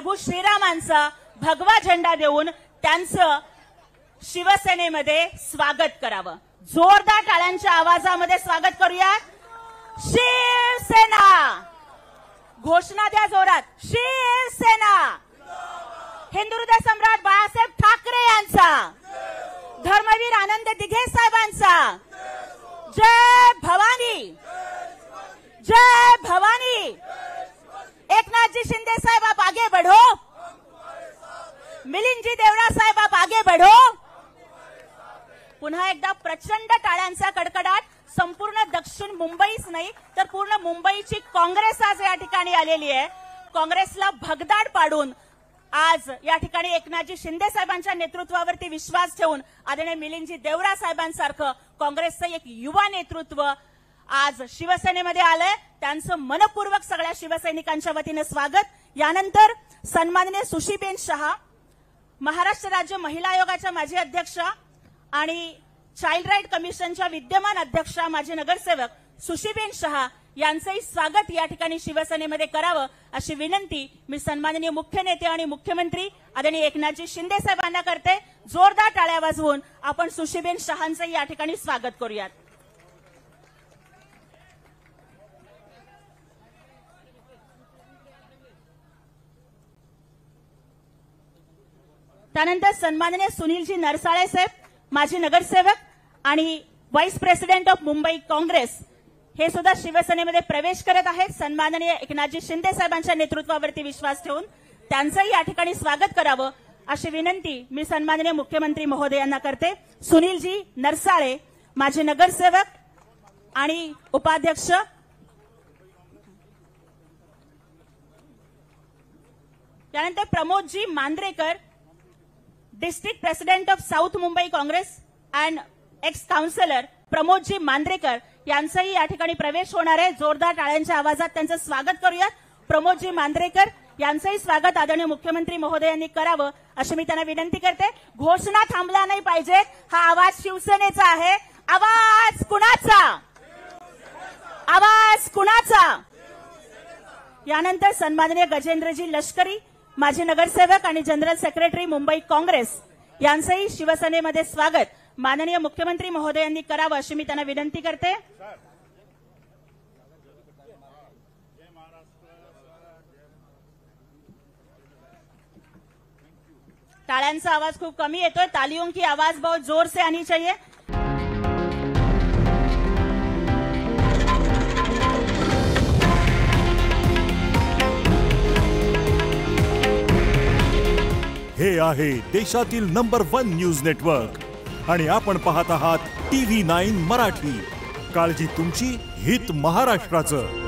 प्रभू श्रीरामांचा भगवा झेंडा देऊन त्यांचं शिवसेनेमध्ये स्वागत करावं। जोरदार टाळ्यांच्या आवाजामध्ये स्वागत करूया। शिवसेना, घोषणा द्या जोरात, शिवसेना। हिंदुहृदय सम्राट बाळासाहेब ठाकरे यांचा, धर्मवीर आनंद दिघे साहेबांचा, जय भवानी, जय भवानी। एकनाथजी शिंदे साहेब आप आगे बढ़ो, मिलिंदजी देवरा साहेब आप आगे बढ़ो। पुन्हा एकदा प्रचंड टाळ्यांचा कडकडाट। संपूर्ण दक्षिण मुंबईच नाही तर पूर्ण मुंबईची काँग्रेस आज या ठिकाणी आलेली आहे। काँग्रेसला भगदाड पाडून आज या ठिकाणी एकनाथजी शिंदे साहेबांच्या नेतृत्वावरती विश्वास ठेवून आदरणीय मिलिंदजी देवरा साहेबांसारखं काँग्रेसचं एक युवा नेतृत्व आज शिवसेनेमध्ये आलंय। त्यांचं मनपूर्वक सगळ्या शिवसैनिकांच्या वतीने स्वागत। यानंतर सन्माननीय सुशीबेन शहा, महाराष्ट्र राज्य महिला आयोगाच्या माजी अध्यक्षा आणि चाइल्ड राईट कमिशनच्या विद्यमान अध्यक्षा माजी नगरसेवक सुशीबेन शहा यांचंही स्वागत या ठिकाणी शिवसेनेमध्ये करावं अशी विनंती मी सन्माननीय मुख्य नेते आणि मुख्यमंत्री आदरणीय एकनाथजी शिंदे साहेबांना करते। जोरदार टाळ्या वाजवून आपण सुशीबेन शहांचं या ठिकाणी स्वागत करूयात। त्यानंतर सन्माननीय सुनीलजी नरसाळे साहेब, माजी नगरसेवक आणि vice president of Mumbai Congress, हे सुद्धा शिवसेनेमध्ये प्रवेश करत आहेत। सन्माननीय एकनाथजी शिंदे साहेबांच्या नेतृत्वावरती विश्वास ठेवून त्यांचंही या ठिकाणी स्वागत करावं अशी विनंती मी सन्माननीय मुख्यमंत्री महोदयांना करते। सुनीलजी नरसाळे, माजी नगरसेवक आणि उपाध्यक्ष, त्यानंतर Pramodji Mandrekar, district president of south Mumbai Congress and ex councillor Pramodji Mandrekar यांचाही या ठिकाणी प्रवेश होणार आहे। जोरदार टाळ्यांच्या आवाजात त्यांचं स्वागत करूयात। प्रमोदजी मांद्रेकर यांचंही स्वागत आदरणीय मुख्यमंत्री महोदयांनी करावं अशी मी त्यांना विनंती करते। घोषणा थांबला नाही पाहिजे, हा आवाज शिवसेनेचा आहे। आवाज कुणाचा? आवाज कुणाचा? यानंतर सन्माननीय गजेंद्रजी लष्करी, माजी नगरसेवक आणि जनरल सेक्रेटरी मुंबई काँग्रेस यांचंही शिवसेनेमध्ये स्वागत माननीय मुख्यमंत्री महोदयांनी करावं अशी मी त्यांना विनंती करते। टाळ्यांचा आवाज खूप कमी येतोय, तालियों की आवाज बहुत जोर से आनी चाहिए। हे आहे देशातील नंबर 1 न्यूज नेटवर्क आणि आपण पाहत आहात TV9 मराठी। काळजी तुमची, हित महाराष्ट्राचं।